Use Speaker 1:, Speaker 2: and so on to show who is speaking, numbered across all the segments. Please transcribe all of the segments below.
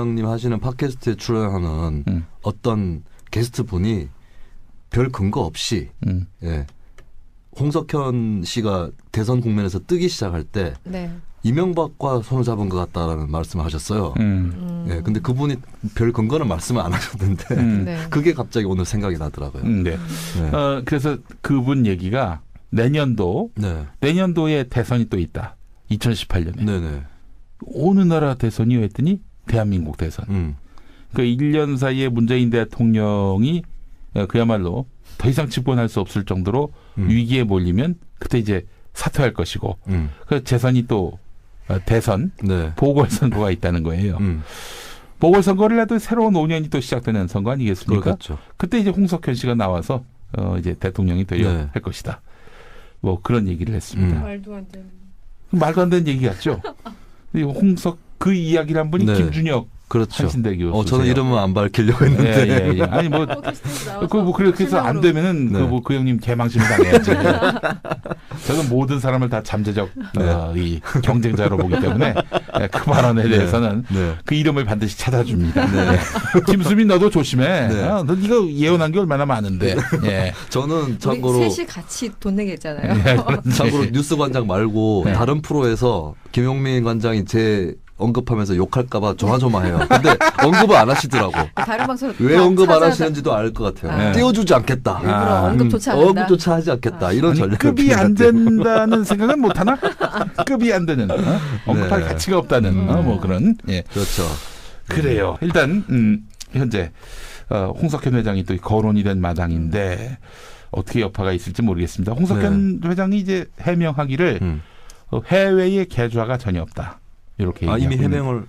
Speaker 1: 님 하시는 팟캐스트에 출연하는 어떤 게스트 분이 별 근거 없이 예, 홍석현 씨가 대선 국면에서 뜨기 시작할 때
Speaker 2: 네.
Speaker 1: 이명박과 손을 잡은 것 같다라는 말씀을 하셨어요. 예, 근데 그분이 별 근거는 말씀을 안 하셨는데
Speaker 2: 네.
Speaker 1: 그게 갑자기 오늘 생각이 나더라고요.
Speaker 3: 네. 그래서 그분 얘기가 내년도에 대선이 또 있다. 2018년에.
Speaker 1: 네네.
Speaker 3: 어느 나라 대선이요 했더니 대한민국 대선. 그러니까 1년 사이에 문재인 대통령이 그야말로 더 이상 집권할 수 없을 정도로 위기에 몰리면 그때 이제 사퇴할 것이고 그 재선이 또 대선
Speaker 1: 네.
Speaker 3: 보궐선거가 있다는 거예요. 보궐선거를 해도 새로운 5년이 또 시작되는 선거 아니겠습니까?
Speaker 1: 그렇죠.
Speaker 3: 그때 이제 홍석현 씨가 나와서 이제 대통령이 되려
Speaker 1: 네.
Speaker 3: 할 것이다. 뭐 그런 얘기를 했습니다.
Speaker 2: 말도 안 되는.
Speaker 3: 말도 안 되는 얘기 같죠? 그 이야기를 한 분이
Speaker 1: 네.
Speaker 3: 김준혁
Speaker 1: 그렇죠.
Speaker 3: 한신대 교수.
Speaker 1: 저는 이름은 안 밝히려고 했는데.
Speaker 3: 예. 아니 뭐 그렇게 해서 안 되면은
Speaker 1: 네.
Speaker 3: 그 형님 개망신을 당해야지. 저는 모든 사람을 다 잠재적 이 경쟁자로 보기 때문에 그 발언에 대해서는
Speaker 1: 네.
Speaker 3: 그 이름을 반드시 찾아줍니다.
Speaker 1: 네.
Speaker 3: 김수민 너도 조심해.
Speaker 1: 네.
Speaker 3: 너 네가 예언한 게 얼마나 많은데. 예.
Speaker 1: 저는 참고로
Speaker 2: 우리 셋이 같이 돈 내겠잖아요.
Speaker 1: 참고로 뉴스 관장 말고
Speaker 3: 네.
Speaker 1: 다른 프로에서 김용민 관장이 제 언급하면서 욕할까봐 조마조마해요. 근데 언급을 안 하시더라고.
Speaker 2: 다른 방송
Speaker 1: 왜 언급 안 하시는지도 알 것 같아요.
Speaker 3: 네.
Speaker 1: 띄워주지 않겠다.
Speaker 2: 일부러 언급조차 안 한다.
Speaker 1: 언급조차 하지 않겠다. 이런
Speaker 3: 아니,
Speaker 1: 전략을
Speaker 3: 급이 안 된다는 생각은 못 하나? 급이 안 되는 언급할
Speaker 1: 네.
Speaker 3: 가치가 없다는 뭐 그런. 예.
Speaker 1: 그렇죠.
Speaker 3: 그래요. 일단 현재 홍석현 회장이 또 거론이 된 마당인데 어떻게 여파가 있을지 모르겠습니다. 홍석현 회장이 이제 해명하기를 해외에 계좌가 전혀 없다. 이렇게
Speaker 1: 이미
Speaker 3: 얘기하고
Speaker 1: 해명을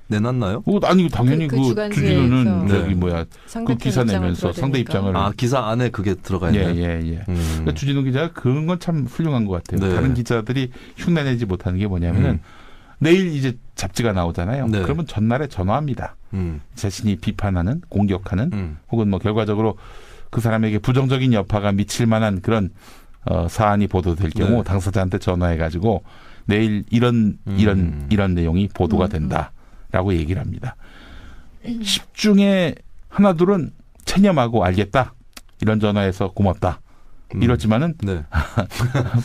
Speaker 1: 내놨나요?
Speaker 3: 아니 당연히
Speaker 2: 그 주간지에서
Speaker 3: 주진우는
Speaker 1: 네.
Speaker 3: 저기 뭐야 그 기사 내면서 상대 입장을
Speaker 1: 기사 안에 그게 들어가 있나요?
Speaker 3: 예. 그러니까 주진우 기자가 그런 건 참 훌륭한 것 같아요.
Speaker 1: 네.
Speaker 3: 다른 기자들이 흉내내지 못하는 게 뭐냐면은 내일 이제 잡지가 나오잖아요.
Speaker 1: 네.
Speaker 3: 그러면 전날에 전화합니다. 자신이 비판하는, 공격하는, 혹은 뭐 결과적으로 그 사람에게 부정적인 여파가 미칠 만한 그런 사안이 보도될 경우
Speaker 1: 네.
Speaker 3: 당사자한테 전화해가지고 내일 이런 내용이 보도가 된다라고 얘기를 합니다. 10중에 하나둘은 체념하고 알겠다. 이런 전화해서 고맙다. 이렇지만은
Speaker 1: 네.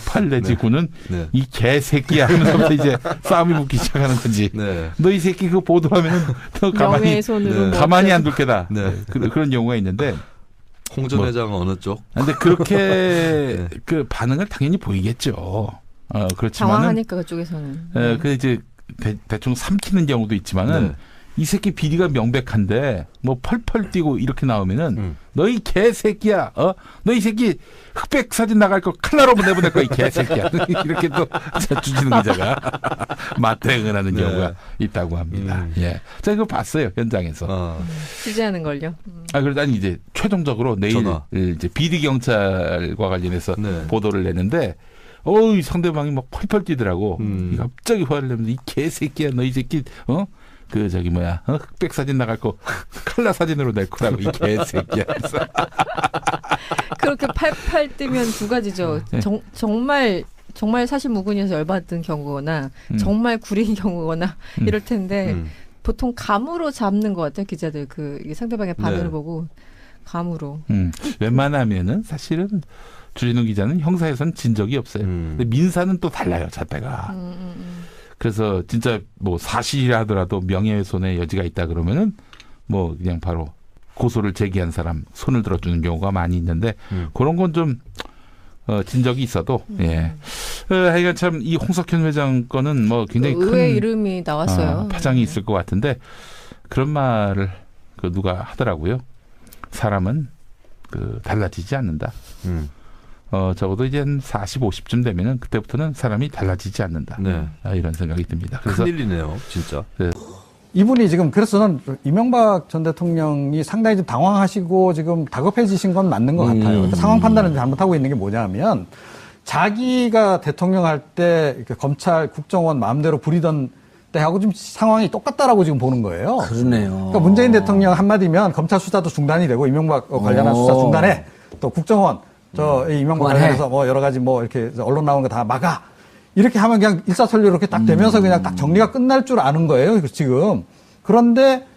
Speaker 3: 8 내지 9는
Speaker 1: 네.
Speaker 3: 이 개새끼야 하면서 이제 싸움이 붙기 시작하는 거지.
Speaker 1: 네.
Speaker 3: 너 이 새끼 그거 보도하면은 너
Speaker 2: 명예의 손으로
Speaker 1: 네.
Speaker 3: 가만히 안 둘 게다.
Speaker 1: 네.
Speaker 3: 그런 경우가 있는데
Speaker 1: 홍 전 회장은 어느 쪽?
Speaker 3: 근데 그렇게
Speaker 1: 네.
Speaker 3: 그 반응을 당연히 보이겠죠. 그렇지만은
Speaker 2: 당황하니까 그쪽에서는.
Speaker 3: 그 이제 대충 삼키는 경우도 있지만은
Speaker 1: 네.
Speaker 3: 이 새끼 비리가 명백한데 뭐 펄펄 뛰고 이렇게 나오면은 너 이 개새끼야. 너 이 새끼 흑백 사진 나갈 거 칼라로 보내보낼 거야 이 개새끼야. 이렇게 또 주진우 기자가 맞대응을 하는
Speaker 1: 네.
Speaker 3: 경우가 있다고 합니다. 예. 제가 그거 봤어요 현장에서.
Speaker 2: 취재하는 걸요.
Speaker 3: 그러다니 이제 최종적으로 내일
Speaker 1: 전화.
Speaker 3: 이제 비리 경찰과 관련해서
Speaker 1: 네.
Speaker 3: 보도를 내는데 이 상대방이 막 펄펄 뛰더라고. 갑자기 화를 내면서 이 개새끼야 너 이 새끼 그 저기 뭐야 흑백 사진 나갈 거 칼라 사진으로 낼 거라고 이 개새끼야.
Speaker 2: 그렇게 팔팔 뜨면 두 가지죠.
Speaker 3: 네.
Speaker 2: 정말 사실무근이어서 열받은 경우거나 정말 구린 경우거나 이럴 텐데 보통 감으로 잡는 것 같아요 기자들 이게 상대방의 반응을
Speaker 1: 네.
Speaker 2: 보고 감으로.
Speaker 3: 웬만하면은 사실은 주진우 기자는 형사에선 진 적이 없어요. 근데 민사는 또 달라요 잣대가. 그래서 진짜 뭐 사실이라 하더라도 명예훼손의 여지가 있다 그러면은 뭐 그냥 바로 고소를 제기한 사람 손을 들어주는 경우가 많이 있는데 그런 건 좀 진 적이 있어도 예. 하여간 참 이 홍석현 회장 거는 뭐 굉장히
Speaker 2: 의외의
Speaker 3: 큰
Speaker 2: 이름이 나왔어요.
Speaker 3: 파장이 있을 것 같은데 그런 말을 누가 하더라고요. 사람은 달라지지 않는다. 적어도 이제 한 40, 50쯤 되면은 그때부터는 사람이 달라지지 않는다.
Speaker 1: 네.
Speaker 3: 이런 생각이 듭니다. 그래서
Speaker 1: 큰일이네요, 진짜.
Speaker 4: 이분이 지금 그래서 저는 이명박 전 대통령이 상당히 좀 당황하시고 지금 다급해지신 건 맞는 것 같아요. 그러니까 상황 판단을 잘못하고 있는 게 뭐냐면 자기가 대통령 할 때 검찰 국정원 마음대로 부리던 때하고 지금 상황이 똑같다라고 지금 보는 거예요.
Speaker 5: 그러네요.
Speaker 4: 그러니까 문재인 대통령 한마디면 검찰 수사도 중단이 되고 이명박 관련한 수사 중단해. 또 국정원 이 이명박 관련해서 뭐 여러 가지 뭐 이렇게 언론 나오는 거 다 막아. 이렇게 하면 그냥 일사천리로 이렇게 딱 되면서 그냥 딱 정리가 끝날 줄 아는 거예요, 지금. 그런데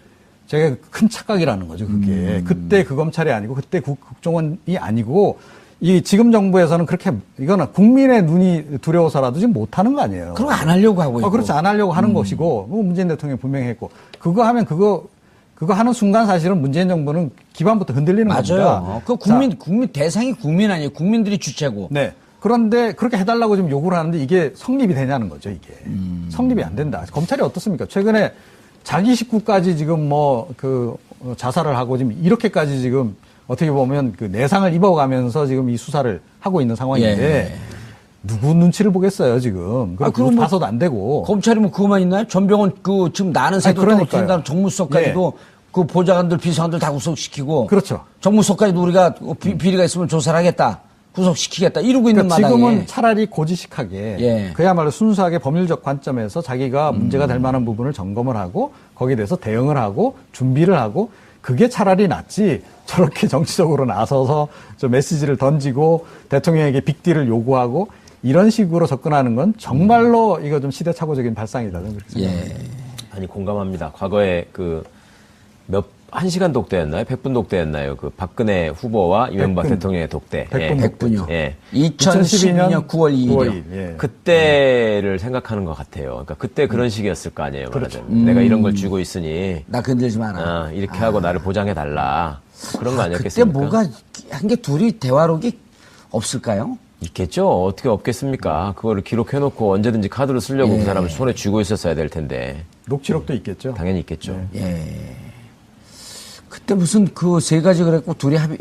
Speaker 4: 제가 큰 착각이라는 거죠, 그게. 그때 그 검찰이 아니고, 그때 국정원이 아니고, 이 지금 정부에서는 그렇게, 이거는 국민의 눈이 두려워서라도 지금 못하는 거 아니에요.
Speaker 5: 그럼 안 하려고 하고 있고.
Speaker 4: 그렇지, 안 하려고 하는 것이고, 뭐 문재인 대통령이 분명히 했고, 그거 하면 그거 하는 순간 사실은 문재인 정부는 기반부터 흔들리는 겁니다.
Speaker 5: 맞아요. 그 국민 대상이 국민 아니에요. 국민들이 주체고.
Speaker 4: 네. 그런데 그렇게 해달라고 지금 요구를 하는데 이게 성립이 되냐는 거죠, 이게. 성립이 안 된다. 검찰이 어떻습니까? 최근에 자기 식구까지 지금 자살을 하고 지금 이렇게까지 지금 어떻게 보면 그 내상을 입어가면서 지금 이 수사를 하고 있는 상황인데
Speaker 5: 예.
Speaker 4: 누구 눈치를 보겠어요, 지금. 그럼 봐서도 안 되고.
Speaker 5: 검찰이 뭐 그거만 있나요? 전병헌 지금 나는 새도 떨어뜨린다는 정무수석까지도 그 보좌관들, 비서관들 다 구속시키고.
Speaker 4: 그렇죠.
Speaker 5: 정무수석까지도 우리가 비리가 있으면 조사를 하겠다. 구속시키겠다. 이러고 있는 마당에.
Speaker 4: 지금은 차라리 고지식하게 그야말로 순수하게 법률적 관점에서 자기가 문제가 될 만한 부분을 점검을 하고 거기에 대해서 대응을 하고 준비를 하고 그게 차라리 낫지 저렇게 정치적으로 나서서 저 메시지를 던지고 대통령에게 빅딜을 요구하고 이런 식으로 접근하는 건 정말로 이거 좀 시대착오적인 발상이다. 저는 그렇게 생각합니다.
Speaker 6: 아니 공감합니다. 과거에 1시간 독대였나요? 100분 독대였나요? 그 박근혜 후보와 이명박
Speaker 4: 100분.
Speaker 6: 대통령의 독대.
Speaker 5: 100분이요.
Speaker 6: 예.
Speaker 5: 2012년 9월 2일이요.
Speaker 4: 예.
Speaker 6: 그때를 생각하는 것 같아요. 그러니까 그때 그런 식이었을 거 아니에요.
Speaker 4: 그렇죠.
Speaker 6: 내가 이런 걸 쥐고 있으니
Speaker 5: 나 건들지 마라.
Speaker 6: 이렇게 하고 나를 보장해달라. 그런 거
Speaker 5: 그때
Speaker 6: 아니었겠습니까?
Speaker 5: 뭐가 한 게 둘이 대화록이 없을까요?
Speaker 6: 있겠죠. 어떻게 없겠습니까? 그거를 기록해놓고 언제든지 카드로 쓰려고 그 사람을 손에 쥐고 있었어야 될 텐데.
Speaker 4: 녹취록도 있겠죠.
Speaker 6: 당연히 있겠죠.
Speaker 5: 그때 무슨 그 세 가지 그랬고 둘이 합의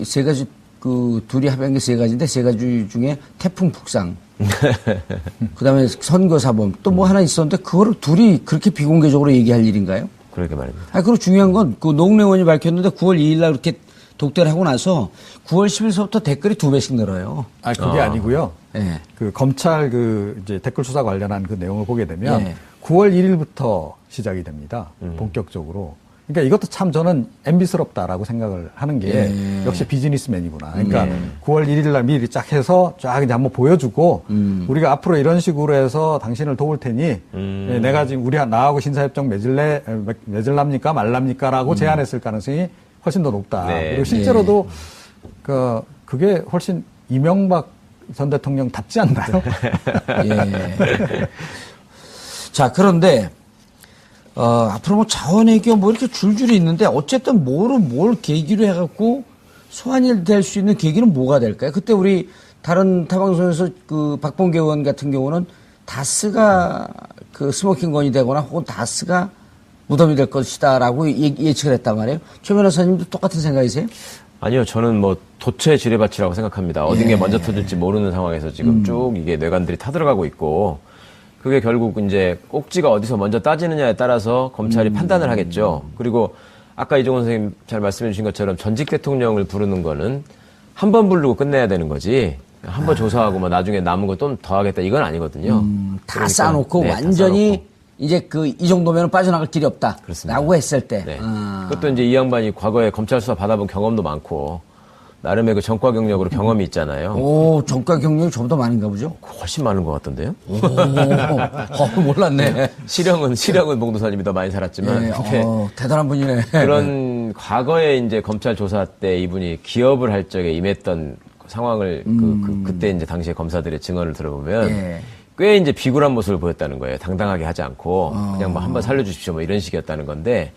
Speaker 5: 합의한 게 세 가지인데 세 가지 중에 태풍 북상. 그다음에 선거사범 또 뭐 하나 있었는데 그거를 둘이 그렇게 비공개적으로 얘기할 일인가요?
Speaker 6: 그러게 말입니다.
Speaker 5: 그리고 중요한 건 그 노웅래 의원이 밝혔는데 9월 2일 날 이렇게 독대를 하고 나서 9월 10일서부터 댓글이 2배씩 늘어요.
Speaker 4: 그게 아니고요.
Speaker 5: 예.
Speaker 4: 그 검찰 이제 댓글 수사 관련한 그 내용을 보게 되면 9월 1일부터 시작이 됩니다. 본격적으로. 그러니까 이것도 참 저는 MB스럽다라고 생각을 하는 게 역시 비즈니스맨이구나. 그러니까 9월 1일 날 미리 쫙 해서 쫙 이제 한번 보여주고 우리가 앞으로 이런 식으로 해서 당신을 도울 테니 내가 지금 나하고 신사협정 맺을랍니까 말랍니까라고 제안했을 가능성이 훨씬 더 높다.
Speaker 6: 네.
Speaker 4: 그리고 실제로도 그게 훨씬 이명박 전 대통령 답지 않나요?
Speaker 5: 자, 그런데 앞으로 뭐 자원외교 뭐 이렇게 줄줄이 있는데 어쨌든 뭘 계기로 해갖고 소환이 될 수 있는 계기는 뭐가 될까요? 그때 우리 다른 타방송에서 그 박범계 의원 같은 경우는 다스가 그 스모킹건이 되거나 혹은 다스가 무덤이 될 것이다라고 예측을 했단 말이에요. 최 변호사님도 똑같은 생각이세요?
Speaker 6: 아니요, 저는 뭐 도체 지뢰밭이라고 생각합니다. 어딘 게 먼저 터질지 모르는 상황에서 지금 쭉 이게 뇌관들이 타들어가고 있고 그게 결국 이제 꼭지가 어디서 먼저 따지느냐에 따라서 검찰이 판단을 하겠죠. 그리고 아까 이종원 선생님 잘 말씀해 주신 것처럼 전직 대통령을 부르는 거는 한 번 부르고 끝내야 되는 거지. 한 번 조사하고 뭐 나중에 남은 거 좀 더 하겠다 이건 아니거든요.
Speaker 5: 다
Speaker 6: 그러니까,
Speaker 5: 쌓아놓고
Speaker 6: 네,
Speaker 5: 완전히
Speaker 6: 다 쌓아놓고.
Speaker 5: 이제 이 정도면 빠져나갈 길이 없다.
Speaker 6: 그렇습니다.
Speaker 5: 라고 했을 때.
Speaker 6: 네. 그것도 이제 이 양반이 과거에 검찰 수사 받아본 경험도 많고 나름의 그 전과 경력으로 경험이 있잖아요.
Speaker 5: 오, 전과 경력이 좀 더 많은가 보죠?
Speaker 6: 훨씬 많은 것 같던데요?
Speaker 5: 몰랐네.
Speaker 6: 시력은 봉도사님이 더 많이 살았지만.
Speaker 5: 대단한 분이네.
Speaker 6: 그런 과거에 이제 검찰 조사 때 이분이 기업을 할 적에 임했던 상황을 그때 이제 당시에 검사들의 증언을 들어보면 꽤 이제 비굴한 모습을 보였다는 거예요. 당당하게 하지 않고 그냥 뭐 한번 살려주십시오 뭐 이런 식이었다는 건데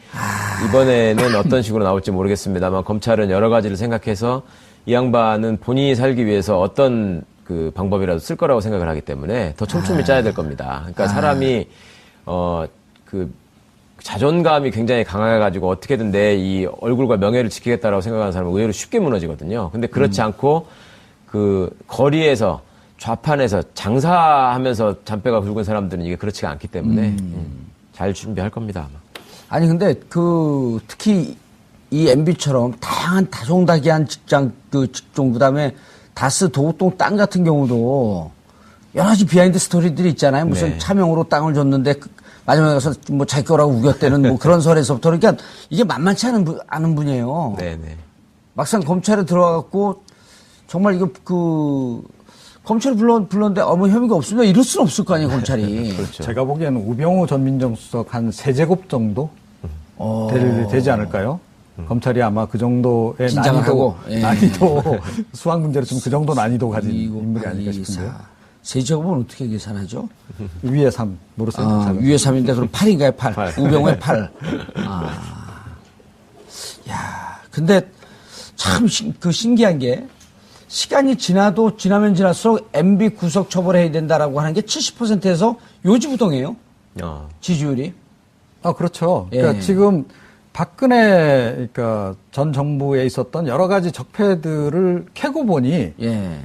Speaker 6: 이번에는 어떤 식으로 나올지 모르겠습니다만 검찰은 여러 가지를 생각해서 이 양반은 본인이 살기 위해서 어떤 그 방법이라도 쓸 거라고 생각을 하기 때문에 더 촘촘히 짜야 될 겁니다. 그러니까 사람이 그 자존감이 굉장히 강해가지고 어떻게든 내 이 얼굴과 명예를 지키겠다라고 생각하는 사람은 의외로 쉽게 무너지거든요. 근데 그렇지 않고 그 거리에서 좌판에서 장사하면서 잔뼈가 굵은 사람들은 이게 그렇지가 않기 때문에 잘 준비할 겁니다. 아마.
Speaker 5: 아니 근데 특히 이 MB처럼 다양한 다종다기한 직종 그다음에 다스 도곡동 땅 같은 경우도 여러 가지 비하인드 스토리들이 있잖아요. 무슨 차명으로 땅을 줬는데 마지막에 가서 뭐 자기 거라고 우겼대는 뭐 그런 설에서부터 그러니까 이게 만만치 않은 분이에요.
Speaker 6: 네네.
Speaker 5: 막상 검찰에 들어와갖고 정말 이거 검찰이 불렀는데 아무 혐의가 없으면 이럴 수는 없을 거 아니에요, 검찰이.
Speaker 6: 그렇죠.
Speaker 4: 제가 보기에는 우병우 전 민정수석 한 3제곱 정도 되지 않을까요? 검찰이 아마 그 정도의
Speaker 5: 긴장을 하고,
Speaker 4: 난이도 수학 문제로 좀 그 정도 난이도 가진 인물이 아닐까 싶은데요.
Speaker 5: 세제곱은 어떻게 계산하죠?
Speaker 4: 위에 3으로 써요.
Speaker 5: 위에 3인데 그럼 8인가요? 8. 우병우의 8. 야, 근데 참 그 신기한 게 시간이 지나면 지날수록 MB 구속 처벌해야 된다라고 하는 게 70%에서 요지부동이에요. 지지율이.
Speaker 4: 그렇죠. 그러니까 지금 박근혜 그러니까 전 정부에 있었던 여러 가지 적폐들을 캐고 보니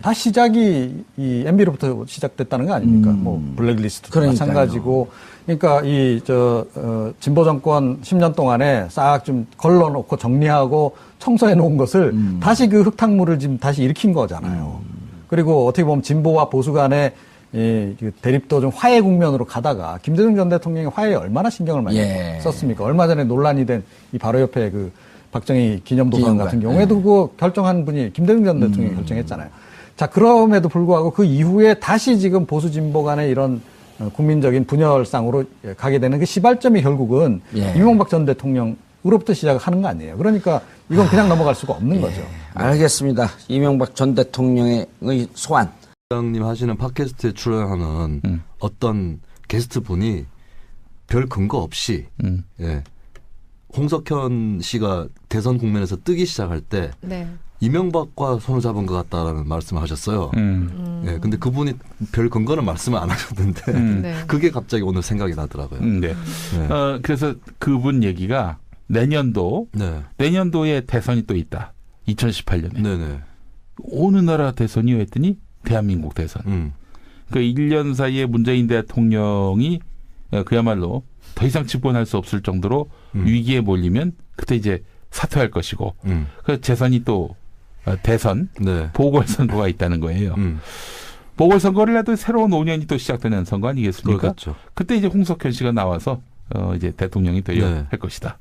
Speaker 4: 다 시작이 이 MB로부터 시작됐다는 거 아닙니까? 뭐 블랙리스트도 마찬가지고, 그러니까 진보 정권 10년 동안에 싹 좀 걸러놓고 정리하고 청소해 놓은 것을 다시 그 흙탕물을 지금 다시 일으킨 거잖아요. 그리고 어떻게 보면 진보와 보수 간의 대립도 좀 화해 국면으로 가다가 김대중 전 대통령이 화해에 얼마나 신경을 많이 썼습니까? 얼마 전에 논란이 된 이 바로 옆에 그 박정희 기념도서관 같은 경우에도 그거 결정한 분이 김대중 전 대통령이 결정했잖아요. 자, 그럼에도 불구하고 그 이후에 다시 지금 보수 진보 간의 이런 국민적인 분열상으로 가게 되는 그 시발점이 결국은 이명박 전 대통령으로부터 시작하는 거 아니에요. 그러니까 이건 그냥 넘어갈 수가 없는 거죠.
Speaker 5: 알겠습니다. 이명박 전 대통령의 소환.
Speaker 1: 부장님 하시는 팟캐스트에 출연하는 어떤 게스트 분이 별 근거 없이 홍석현 씨가 대선 국면에서 뜨기 시작할 때 이명박과 손을 잡은 것 같다라는 말씀을 하셨어요. 근데 그분이 별 근거는 말씀을 안 하셨는데 그게 갑자기 오늘 생각이 나더라고요.
Speaker 3: 그래서 그분 얘기가 내년도에 대선이 또 있다. 2018년에. 어느 나라 대선이요 했더니 대한민국 대선. 그러니까 1년 사이에 문재인 대통령이 그야말로 더 이상 집권할 수 없을 정도로 위기에 몰리면 그때 이제 사퇴할 것이고 그 재선이 또 대선 보궐선거가 있다는 거예요. 보궐선거를 해도 새로운 5년이 또 시작되는 선거 아니겠습니까?
Speaker 1: 그렇죠.
Speaker 3: 그때 이제 홍석현 씨가 나와서 이제 대통령이 되려 할 것이다.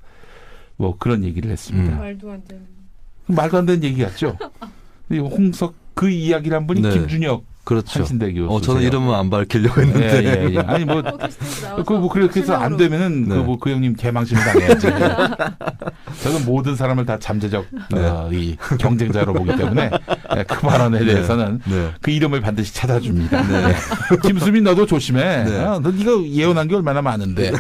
Speaker 3: 뭐 그런 얘기를 했습니다. 말도 안 되는 얘기 같죠? 그 이야기를 한 분이 김준혁 한신대 교수.
Speaker 1: 저는 이름은 안 밝히려고 했는데.
Speaker 3: 아니 그렇게 해서 안 되면은 그 형님 개망신 당해야지. 저는 모든 사람을 다 잠재적 이 경쟁자로 보기 때문에 그 발언에 대해서는 그 이름을 반드시 찾아줍니다. 김수민 너도 조심해. 너 네가 예언한 게 얼마나 많은데.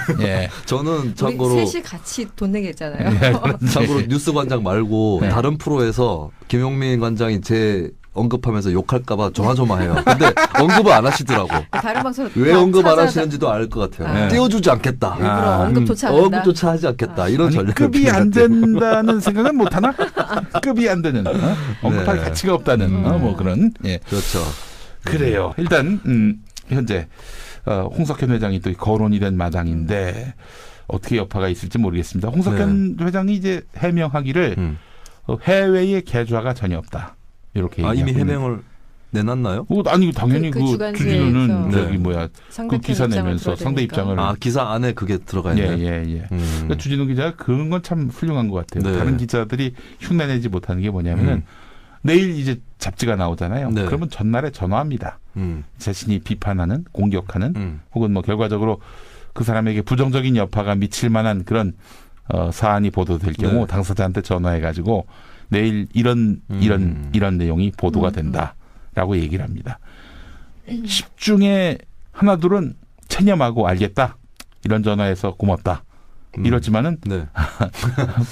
Speaker 1: 저는 참고로
Speaker 2: 셋이 같이 돈 내겠잖아요.
Speaker 1: 참고로 뉴스 관장 말고 다른 프로에서 김용민 관장이 제 언급하면서 욕할까봐 조마조마해요. 근데 언급을 안 하시더라고.
Speaker 2: 다른 방송
Speaker 1: 왜 언급 안 하시는지도 알 것 같아요. 띄워주지 않겠다.
Speaker 2: 일부러
Speaker 1: 언급조차 하지 않겠다. 이런 전략을.
Speaker 3: 급이 안 된다는 생각은 못 하나? 급이 안 되는 언급할 가치가 없다는 뭐 그런.
Speaker 1: 그렇죠.
Speaker 3: 그래요. 일단 현재 홍석현 회장이 또 거론이 된 마당인데 어떻게 여파가 있을지 모르겠습니다. 홍석현 회장이 이제 해명하기를 해외에 계좌가 전혀 없다. 이렇게
Speaker 1: 이미 해명을 내놨나요?
Speaker 3: 아니 당연히 그 주진우는 그 기사 내면서 상대 입장을
Speaker 1: 기사 안에 그게 들어가 있네요.
Speaker 3: 그러니까 주진우 기자가 그런 건 참 훌륭한 것 같아요. 다른 기자들이 흉내내지 못하는 게 뭐냐면은 내일 이제 잡지가 나오잖아요. 그러면 전날에 전화합니다. 자신이 비판하는, 공격하는, 혹은 뭐 결과적으로 그 사람에게 부정적인 여파가 미칠 만한 그런 사안이 보도될 경우 당사자한테 전화해가지고 내일 이런 내용이 보도가 된다라고 얘기를 합니다. 10중에 하나둘은 체념하고 알겠다. 이런 전화해서 고맙다. 이렇지만은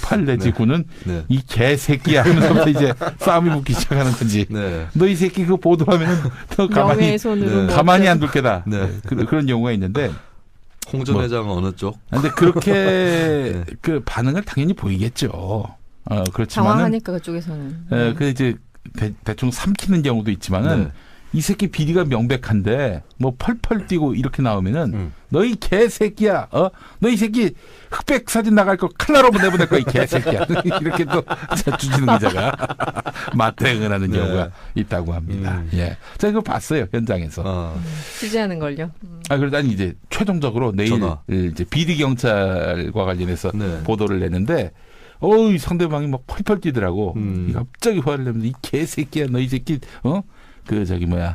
Speaker 3: 8 내지 9는 이 개새끼야 하면서부터 이제 싸움이 붙기 시작하는 거지. 너 이 새끼 그거 보도하면은 너 가만히 안 둘 게다. 그런 경우가 있는데
Speaker 1: 홍 전 회장은 어느 쪽?
Speaker 3: 근데 그렇게 그 반응을 당연히 보이겠죠. 그렇지만은
Speaker 2: 당황하니까 그쪽에서는.
Speaker 3: 그 이제 대충 삼키는 경우도 있지만은 이 새끼 비리가 명백한데 뭐 펄펄 뛰고 이렇게 나오면은 너 이 개새끼야, 너 이 새끼 흑백 사진 나갈 거 칼라로 보내보낼 거야 이 개새끼야. 이렇게 또 주진우 기자가 맞대응을 하는 경우가 있다고 합니다. 제가 그거 봤어요 현장에서.
Speaker 2: 취재하는 걸요.
Speaker 3: 그러다니 이제 최종적으로 내일 이제 비리 경찰과 관련해서 보도를 내는데. 이 상대방이 막 펄펄 뛰더라고. 갑자기 화를 내면서 이 개새끼야, 너 이 새끼,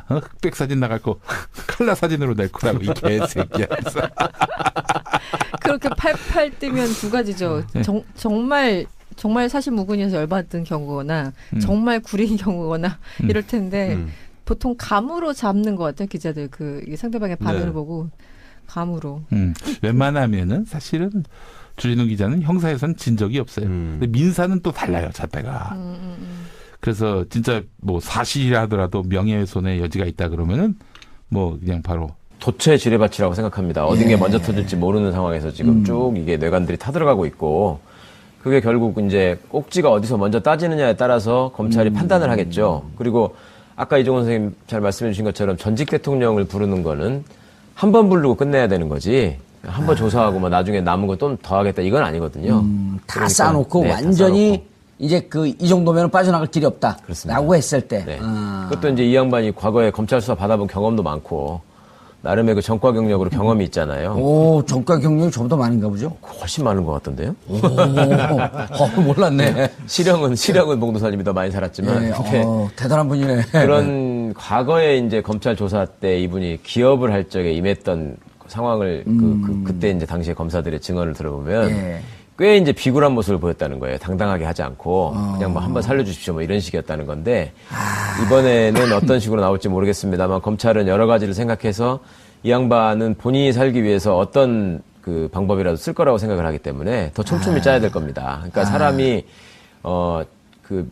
Speaker 3: 흑백 사진 나갈 거 칼라 사진으로 낼 거라고 이 개새끼야.
Speaker 2: 그렇게 팔팔 뛰면 두 가지죠.
Speaker 3: 네.
Speaker 2: 정말 사실무근이어서 열받은 경우거나 정말 구린 경우거나 이럴 텐데 보통 감으로 잡는 것 같아요. 기자들 이 상대방의 반응을 보고 감으로.
Speaker 3: 웬만하면은 사실은 주진우 기자는 형사에선 진 적이 없어요. 근데 민사는 또 달라요, 잣대가. 그래서 진짜 뭐 사실이라더라도 명예훼손의 여지가 있다 그러면은 뭐 그냥 바로
Speaker 6: 도처의 지뢰밭이라고 생각합니다. 어딘 게 먼저 터질지 모르는 상황에서 지금 쭉 이게 뇌관들이 타들어가고 있고, 그게 결국 이제 꼭지가 어디서 먼저 따지느냐에 따라서 검찰이 판단을 하겠죠. 그리고 아까 이종원 선생님 잘 말씀해 주신 것처럼 전직 대통령을 부르는 거는 한 번 부르고 끝내야 되는 거지, 한 번 조사하고 뭐 나중에 남은 거 좀 더 하겠다 이건 아니거든요.
Speaker 5: 다
Speaker 6: 그러니까,
Speaker 5: 쌓아놓고
Speaker 6: 네,
Speaker 5: 완전히
Speaker 6: 다 쌓아놓고.
Speaker 5: 이제 이 정도면 빠져나갈 길이 없다.
Speaker 6: 그렇습니다.
Speaker 5: 라고 했을 때.
Speaker 6: 네. 그것도 이제 이 양반이 과거에 검찰 수사 받아본 경험도 많고 나름의 그 전과 경력으로 경험이 있잖아요.
Speaker 5: 오, 전과 경력이 좀 더 많은가 보죠?
Speaker 6: 훨씬 많은 것 같던데요?
Speaker 5: 오, 몰랐네.
Speaker 6: 시력은 봉도사님이 더 많이 살았지만.
Speaker 5: 네, 대단한 분이네.
Speaker 6: 그런 과거에 이제 검찰 조사 때 이분이 기업을 할 적에 임했던 상황을 그때 이제 당시에 검사들의 증언을 들어보면 꽤 이제 비굴한 모습을 보였다는 거예요. 당당하게 하지 않고 그냥 뭐 한번 살려주십시오 뭐 이런 식이었다는 건데 이번에는 어떤 식으로 나올지 모르겠습니다만 검찰은 여러 가지를 생각해서 이 양반은 본인이 살기 위해서 어떤 그 방법이라도 쓸 거라고 생각을 하기 때문에 더 촘촘히 짜야 될 겁니다. 그러니까 사람이 그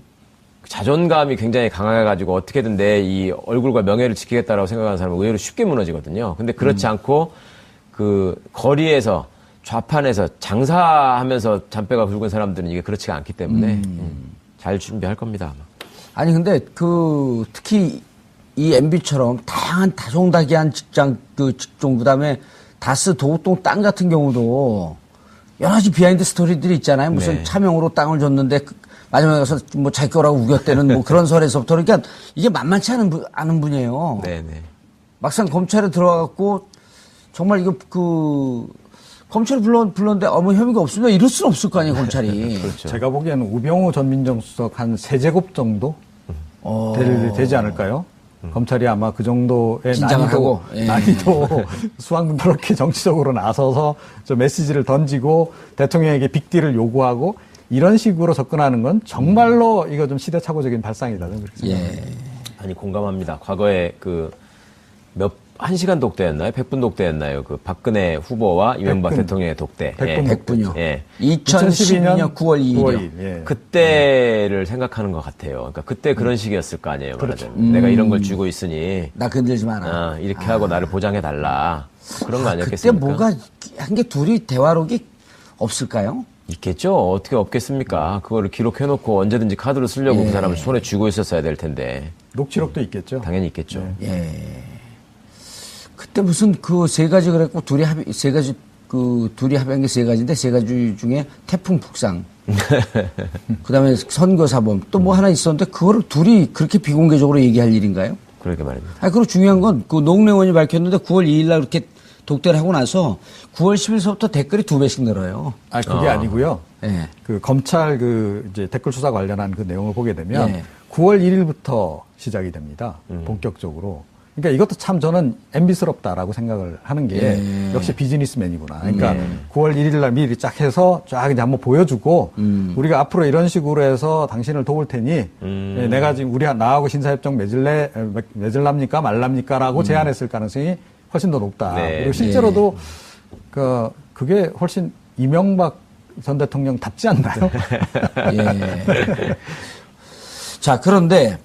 Speaker 6: 자존감이 굉장히 강해가지고 어떻게든 내 이 얼굴과 명예를 지키겠다라고 생각하는 사람은 의외로 쉽게 무너지거든요. 근데 그렇지 않고 그 거리에서 좌판에서 장사하면서 잔뼈가 굵은 사람들은 이게 그렇지가 않기 때문에 잘 준비할 겁니다. 아마.
Speaker 5: 아니 근데 특히 이 MB처럼 다양한 다종다기한 직종 그다음에 다스 도곡동 땅 같은 경우도 여러 가지 비하인드 스토리들이 있잖아요. 무슨 차명으로 땅을 줬는데 마지막에 가서 뭐 자기 거라고 우겼대는 뭐 그런 설에서부터 그러니까 이게 만만치 않은 분이에요.
Speaker 6: 네네.
Speaker 5: 막상 검찰에 들어와갖고 정말 이거 검찰이 불렀는데 아무 혐의가 없으면 이럴 수는 없을 거 아니에요, 검찰이.
Speaker 6: 그렇죠.
Speaker 4: 제가 보기에는 우병우 전 민정수석 한 3제곱 정도 되지 않을까요? 검찰이 아마 그 정도의 난이도 수왕 그렇게 정치적으로 나서서 좀 메시지를 던지고 대통령에게 빅딜을 요구하고 이런 식으로 접근하는 건 정말로 이거 좀 시대착오적인 발상이다. 그렇게 생각합니다.
Speaker 6: 아니 공감합니다. 과거에 1시간 독대였나요? 100분 독대였나요? 그 박근혜 후보와 이명박
Speaker 4: 100분.
Speaker 6: 대통령의 독대.
Speaker 5: 100분요.
Speaker 6: 예.
Speaker 5: 2012년 9월 2일이요.
Speaker 4: 예.
Speaker 6: 그때를 생각하는 것 같아요. 그러니까 그때 그런 식이었을 거 아니에요.
Speaker 4: 그렇죠.
Speaker 6: 말하자면. 내가 이런 걸 쥐고 있으니
Speaker 5: 나 건들지 마라.
Speaker 6: 이렇게 하고 나를 보장해달라. 그런 거 아니었겠습니까?
Speaker 5: 그때 뭐가 한 게 둘이 대화록이 없을까요?
Speaker 6: 있겠죠. 어떻게 없겠습니까? 그거를 기록해놓고 언제든지 카드로 쓰려고 그 사람을 손에 쥐고 있었어야 될 텐데.
Speaker 4: 녹취록도 있겠죠.
Speaker 6: 당연히 있겠죠.
Speaker 5: 그때 무슨 세 가지 그랬고 둘이 합의한 게 세 가지인데 세 가지 중에 태풍 북상. 그다음에 선거사범 또 뭐 하나 있었는데 그거를 둘이 그렇게 비공개적으로 얘기할 일인가요?
Speaker 6: 그러게 말입니다.
Speaker 5: 그리고 중요한 건 노웅래 의원이 밝혔는데 9월 2일 날 그렇게 독대를 하고 나서 9월 10일서부터 댓글이 2배씩 늘어요.
Speaker 4: 그게 아니고요.
Speaker 5: 예.
Speaker 4: 검찰 이제 댓글 수사 관련한 그 내용을 보게 되면 9월 1일부터 시작이 됩니다. 본격적으로. 그러니까 이것도 참 저는 MB스럽다라고 생각을 하는 게 역시 비즈니스맨이구나. 그러니까 9월 1일 날 미리 쫙 해서 쫙 이제 한번 보여주고 우리가 앞으로 이런 식으로 해서 당신을 도울 테니 내가 지금 나하고 신사협정 맺을랍니까 말랍니까라고 제안했을 가능성이 훨씬 더 높다. 그리고 실제로도 그게 훨씬 이명박 전 대통령답지 않나요?
Speaker 5: 자, 그런데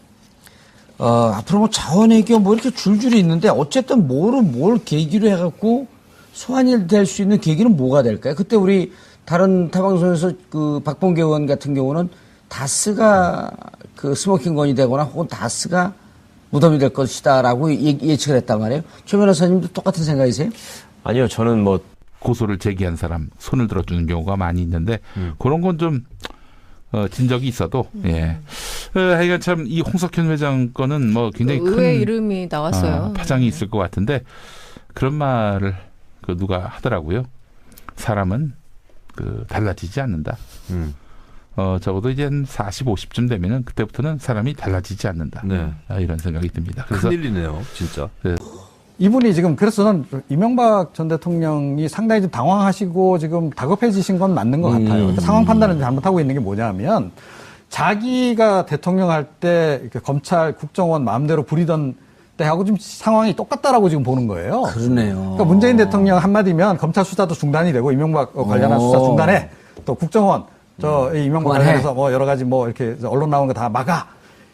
Speaker 5: 앞으로 뭐 자원외교 뭐 이렇게 줄줄이 있는데 어쨌든 뭘 계기로 해갖고 소환이 될 수 있는 계기는 뭐가 될까요? 그때 우리 다른 타방송에서 박범계 의원 같은 경우는 다스가 스모킹건이 되거나 혹은 다스가 무덤이 될 것이다라고 예측을 했단 말이에요. 최 변호사님도 똑같은 생각이세요?
Speaker 6: 아니요, 저는 뭐
Speaker 3: 고소를 제기한 사람 손을 들어주는 경우가 많이 있는데 그런 건 좀 진적이 있어도 하여간 참 이 홍석현 회장 거는 뭐 굉장히
Speaker 2: 의외의
Speaker 3: 큰
Speaker 2: 이름이 나왔어요.
Speaker 3: 파장이 있을 것 같은데 그런 말을 누가 하더라고요. 사람은 달라지지 않는다. 적어도 이제 한 40, 50쯤 되면은 그때부터는 사람이 달라지지 않는다. 이런 생각이 듭니다. 그래서
Speaker 1: 큰일이네요, 진짜.
Speaker 4: 이분이 지금 그래서 저는 이명박 전 대통령이 상당히 좀 당황하시고 지금 다급해지신 건 맞는 것 같아요. 그러니까 상황 판단을 잘못하고 있는 게 뭐냐면 자기가 대통령 할 때 검찰 국정원 마음대로 부리던 때하고 좀 상황이 똑같다라고 지금 보는 거예요.
Speaker 5: 그러네요.
Speaker 4: 그러니까 문재인 대통령 한마디면 검찰 수사도 중단이 되고 이명박 관련한 수사 중단해. 또 국정원 이명박 관련해서 뭐 여러 가지 뭐 이렇게 언론 나오는 거 다 막아.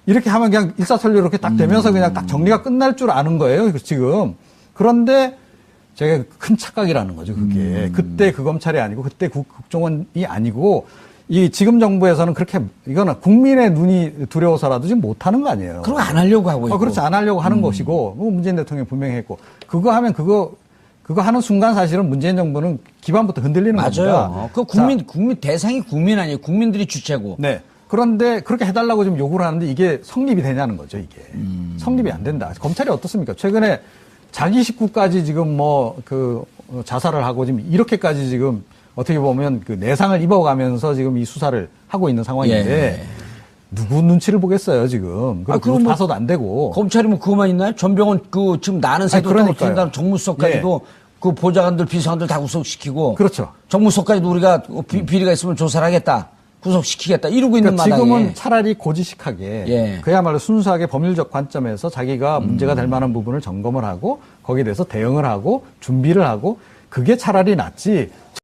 Speaker 4: 이렇게 하면 그냥 일사천리 이렇게 딱 되면서 그냥 딱 정리가 끝날 줄 아는 거예요, 지금. 그런데 제가 큰 착각이라는 거죠, 그게. 그때 그 검찰이 아니고 그때 국정원이 아니고 이 지금 정부에서는 그렇게 이거는 국민의 눈이 두려워서라도 지금 못 하는 거 아니에요.
Speaker 5: 그럼 안 하려고 하고 있고.
Speaker 4: 그렇지, 안 하려고 하는 것이고, 뭐 문재인 대통령이 분명히 했고, 그거 하면 그거 하는 순간 사실은 문재인 정부는 기반부터 흔들리는 겁니다.
Speaker 5: 맞아요. 그 국민 대상이 국민 아니에요. 국민들이 주체고.
Speaker 4: 네. 그런데 그렇게 해달라고 지금 요구를 하는데 이게 성립이 되냐는 거죠, 이게. 성립이 안 된다. 검찰이 어떻습니까? 최근에 자기 식구까지 지금 자살을 하고 지금 이렇게까지 지금 어떻게 보면 그 내상을 입어가면서 지금 이 수사를 하고 있는 상황인데 누구 눈치를 보겠어요, 지금. 그럼 봐서도 안 되고.
Speaker 5: 검찰이 뭐 그거만 있나요? 전병헌 지금 나는 새도 떨어뜨린다는 정무수석까지도 그 보좌관들, 비서관들 다 구속시키고.
Speaker 4: 그렇죠.
Speaker 5: 정무수석까지도 우리가 비리가 있으면 조사를 하겠다. 구속시키겠다. 이러고 있는 마당에.
Speaker 4: 지금은 차라리 고지식하게 그야말로 순수하게 법률적 관점에서 자기가 문제가 될 만한 부분을 점검을 하고 거기에 대해서 대응을 하고 준비를 하고 그게 차라리 낫지